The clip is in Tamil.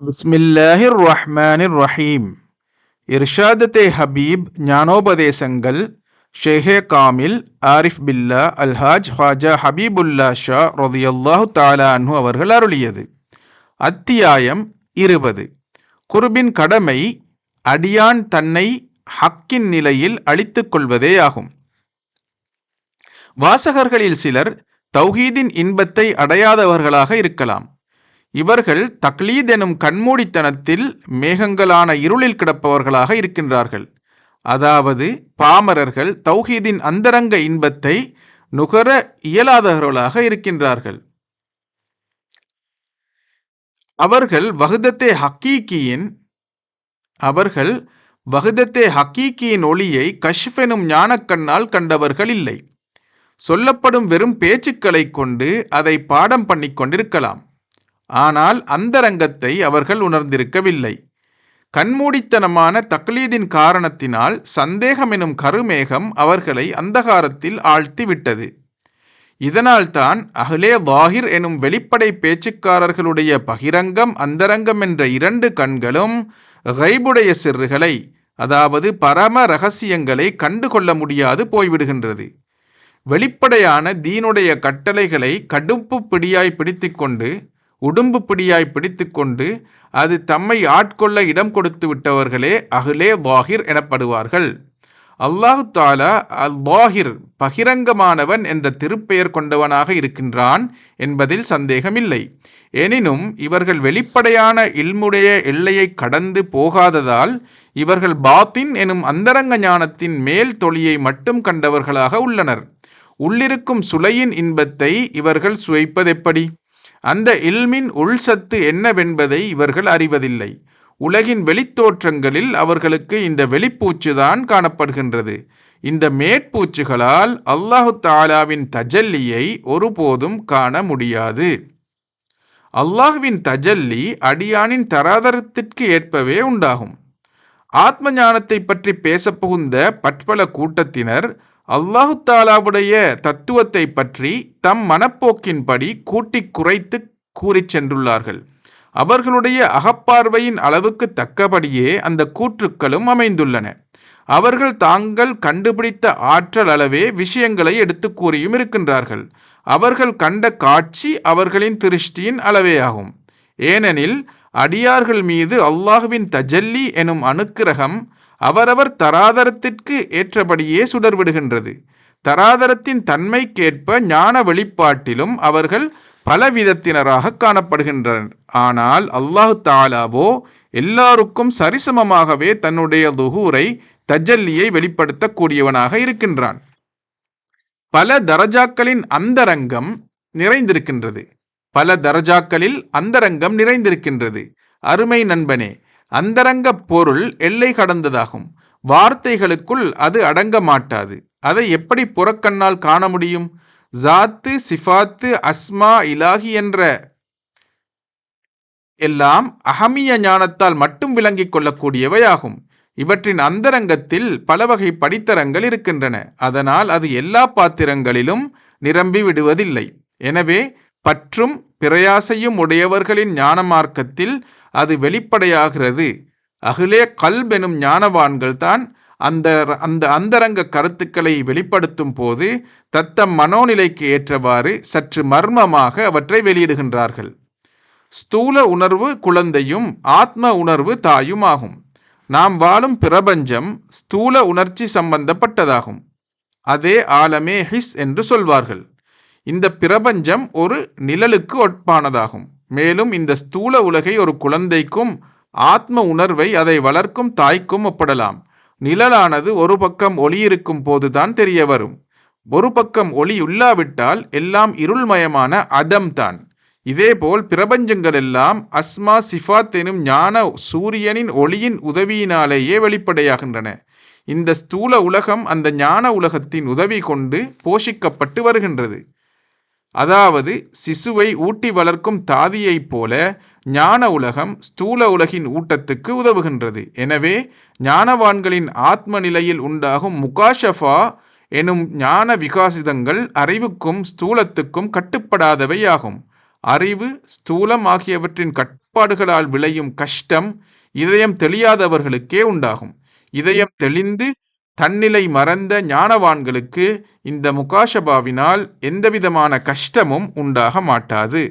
பிஸ்மில்லாஹிர் ரஹ்மானிர் ரஹீம். இர்ஷாதத்தே ஹபீப் ஞானோபதேசங்கள் ஷேஹே காமில் ஆரிஃப் பில்லா அல்ஹாஜ் ஹாஜா ஹபீபுல்லா ஷா ரலியல்லாஹு தஆலா அன்ஹு அவர்கள் அருளியது. அத்தியாயம் 20. குர்பின் கடமை அடியான் தன்னை ஹக்கின் நிலையில் அழித்துக் கொள்வதேயாகும். வாசகர்களில் சிலர் தௌஹீதின் இன்பத்தை அடையாதவர்களாக இருக்கலாம். இவர்கள் தக்லீத் எனும் கண்மூடித்தனத்தில் மேகங்களான இருளில் கிடப்பவர்களாக இருக்கின்றார்கள். அதாவது பாமரர்கள் தௌஹீதின் அந்தரங்க இன்பத்தை நுகர இயலாதவர்களாக இருக்கின்றார்கள். அவர்கள் வஹ்தத்தே ஹக்கீக்கியின் ஒளியை கஷ்ஃப் எனும் ஞானக்கண்ணால் கண்டவர்கள் இல்லை. சொல்லப்படும் வெறும் பேச்சுக்களை கொண்டு அதை பாடம் பண்ணி கொண்டிருக்கலாம். ஆனால் அந்தரங்கத்தை அவர்கள் உணர்ந்திருக்கவில்லை. கண்மூடித்தனமான தக்லீதின் காரணத்தினால் சந்தேகம் எனும் கருமேகம் அவர்களை அந்தகாரத்தில் ஆழ்த்திவிட்டது. இதனால்தான் அஹ்லே வாஹிர் எனும் வெளிப்படை பேச்சுக்காரர்களுடைய பகிரங்கம் அந்தரங்கம் என்ற இரண்டு கண்களும் கைபுடைய சிறுகளை, அதாவது பரம இரகசியங்களை கண்டுகொள்ள முடியாது போய்விடுகின்றது. வெளிப்படையான தீனுடைய கட்டளைகளை கடுப்பு பிடியாய் பிடித்துக்கொண்டு உடும்பு பிடியாய் பிடித்துக்கொண்டு அது தம்மை ஆட்கொள்ள இடம் கொடுத்து விட்டவர்களே அஹ்லே வாஹிர் எனப்படுவார்கள். அல்லாஹு தாலா அல் வாஹிர் பகிரங்கமானவன் என்ற திருப்பெயர் கொண்டவனாக இருக்கின்றான் என்பதில் சந்தேகமில்லை. எனினும் இவர்கள் வெளிப்படையான இல்முடைய எல்லையை கடந்து போகாததால் இவர்கள் பாத்தின் எனும் அந்தரங்க ஞானத்தின் மேல் தொழியை மட்டும் கண்டவர்களாக உள்ளனர். உள்ளிருக்கும் சுளையின் இன்பத்தை இவர்கள் சுவைப்பதெப்படி? அந்த இல்மின் உள்சத்து என்னவென்பதை இவர்கள் அறிவதில்லை. உலகின் வெளித்தோற்றங்களில் அவர்களுக்கு இந்த வெளிப்பூச்சுதான் காணப்படுகின்றது. இந்த மேற்பூச்சுகளால் அல்லாஹு தாலாவின் தஜல்லியை ஒருபோதும் காண முடியாது. அல்லாஹுவின் தஜல்லி அடியானின் தராதரத்திற்கு ஏற்பவே உண்டாகும். ஆத்ம ஞானத்தை பற்றி பேச புகுந்த பற்பல கூட்டத்தினர் அல்லாஹு தாலாவுடைய தத்துவத்தை பற்றி தம் மனப்போக்கின்படி கூட்டி குறைத்து கூறி சென்றுள்ளார்கள். அவர்களுடைய அகப்பார்வையின் அளவுக்கு தக்கபடியே அந்த கூற்றுக்களும் அமைந்துள்ளன. அவர்கள் தாங்கள் கண்டுபிடித்த ஆற்றல் அளவே விஷயங்களை எடுத்து கூறியும் இருக்கின்றார்கள். அவர்கள் கண்ட காட்சி அவர்களின் திருஷ்டியின் அளவேயாகும். ஏனெனில் அடியார்கள் மீது அல்லாஹுவின் தஜல்லி எனும் அனுக்கிரகம் அவரவர் தராதரத்திற்கு ஏற்றபடியே சுடர்விடுகின்றது. தராதரத்தின் தன்மைக்கேற்ப ஞான வெளிப்பாட்டிலும் அவர்கள் பலவிதத்தினராக காணப்படுகின்றனர். ஆனால் அல்லாஹு தாலாவோ எல்லாருக்கும் சரிசமமாகவே தன்னுடைய துஹூரை தஜல்லியை வெளிப்படுத்தக்கூடியவனாக இருக்கின்றான். பல தரஜாக்களில் அந்தரங்கம் நிறைந்திருக்கின்றது. அருமை நண்பனே, அந்தரங்க பொருள் எல்லை கடந்ததாகும். வார்த்தைகளுக்குள் அது அடங்க மாட்டாது. அதை எப்படி புறக்கண்ணால் காண முடியும்? ஜாத்து, சிஃபாத்து, அஸ்மா, இலாஹி என்ற எல்லாம் அஹமிய ஞானத்தால் மட்டும் விளங்கிக் கொள்ளக்கூடியவையாகும். இவற்றின் அந்தரங்கத்தில் பல வகை படித்தரங்கள் இருக்கின்றன. அதனால் அது எல்லா பாத்திரங்களிலும் நிரம்பி விடுவதில்லை. எனவே பற்றும் பிரயாசையும் உடையவர்களின் ஞான மார்க்கத்தில் அது வெளிப்படையாகிறது. அஹ்லே கல்ப் எனும் ஞானவான்கள் தான் அந்த அந்தரங்க கருத்துக்களை வெளிப்படுத்தும் போது தத்தம் மனோநிலைக்கு ஏற்றவாறு சற்று மர்மமாக அவற்றை வெளியிடுகின்றார்கள். ஸ்தூல உணர்வு குழந்தையும் ஆத்ம உணர்வு தாயும் ஆகும். நாம் வாழும் பிரபஞ்சம் ஸ்தூல உணர்ச்சி சம்பந்தப்பட்டதாகும். அதே ஆலமே ஹிஸ் என்று சொல்வார்கள். இந்த பிரபஞ்சம் ஒரு நிழலுக்கு ஒப்பானதாகும். மேலும் இந்த ஸ்தூல உலகை ஒரு குழந்தைக்கும் ஆத்ம உணர்வை அதை வளர்க்கும் தாய்க்கும் ஒப்பிடலாம். நிழலானது ஒரு பக்கம் ஒளி இருக்கும் போதுதான் தெரிய வரும். ஒரு பக்கம் ஒளி இல்லாவிட்டால் எல்லாம் இருள்மயமான அதம்தான். இதேபோல் பிரபஞ்சங்கள் எல்லாம் அஸ்மா சிஃபாத் எனும் ஞான சூரியனின் ஒளியின் உதவியினாலேயே வெளிப்படையாகின்றன. இந்த ஸ்தூல உலகம் அந்த ஞான உலகத்தின் உதவி கொண்டு போஷிக்கப்பட்டு வருகின்றது. அதாவது சிசுவை ஊட்டி வளர்க்கும் தாதியைப் போல ஞான உலகம் ஸ்தூல உலகின் ஊட்டத்துக்கு உதவுகின்றது. எனவே ஞானவான்களின் ஆத்ம நிலையில் உண்டாகும் முகாஷஃபா எனும் ஞான விகாசிதங்கள் அறிவுக்கும் ஸ்தூலத்துக்கும் கட்டுப்படாதவையாகும். அறிவு, ஸ்தூலம் ஆகியவற்றின் கடப்பாடுகளால் விளையும் கஷ்டம் இதயம் தெளியாதவர்களுக்கே உண்டாகும். இதயம் தெளிந்து தன்னிலை மறந்த ஞானவான்களுக்கு இந்த முகாஷபாவினால் எந்தவிதமான கஷ்டமும் உண்டாக மாட்டாது.